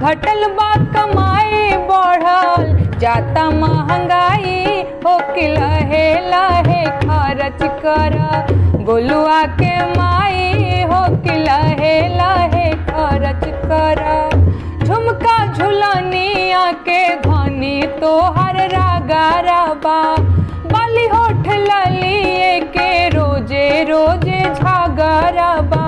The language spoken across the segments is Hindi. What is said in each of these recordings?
घटल बा कमाई बढ़ल जाता महंगाई हो कि लहे लहे खर्च कर गोलुआ के माई हो कि लहे लहे खर्च कर झुमका झुलनिया के धनी तोहर रागारा बा बाली होठ ललिए के रोजे रोजे झगड़ा बा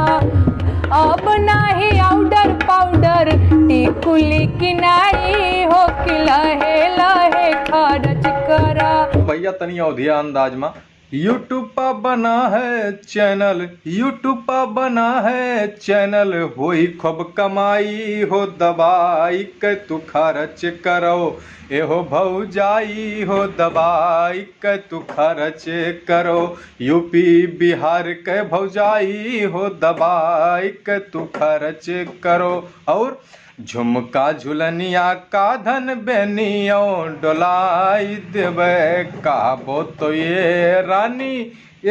अब नाही आउडर पाउडर टिकुली किनाई हो कि लहे लहे खर्च करा। भैया तनी अवधिया अंदाज में यूट्यूब पर बना है चैनल, यूट्यूब पर बना है चैनल, होई खूब कमाई हो दबाई के तू खर्च करो, एहो भौजाई हो दबाई के तू खर्च करो, यूपी बिहार के भौजाई हो दबाई के तू खर्च करो। और झुमका झुलनिया का धन बेनियो डोलाई देवे कहबो तो ये रानी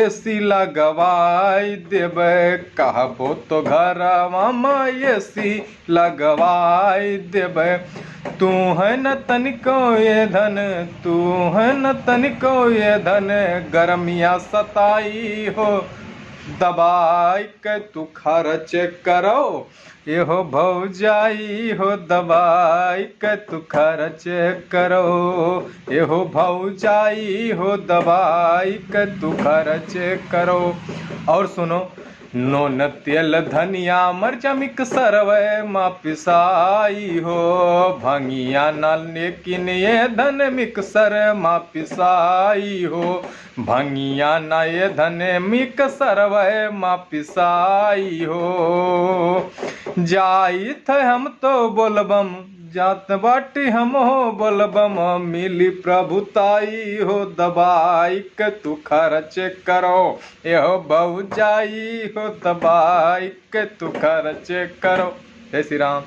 एसी लगवाई देवे कहबो तो घर मामा एसी लगवाई देवे। तू है न तनिको ये धन, तू है न तनिको ये धन, गर्मिया सताई हो दबाई के तू खर्च करो, एहो भौजाई हो दबाई के तू खर्च करो, एहो भौजाई हो दबाई के तू खर्च करो। और सुनो नोन तेल धनिया मरचा मिक्सरवे मा पिसाई हो भंगिया नाल लेकिन ये धन मिक्सर मा पिसाई हो भंगिया ना ये धन मिक्सरवे मा पिसाई हो। जाई थे हम तो बोलबम जात बाटी हम हो बोलबम मिली प्रभुताई हो दबाई के तू खर्च करो, एहो भौजाई हो दबाई के तू खर्च करो। जय श्री राम।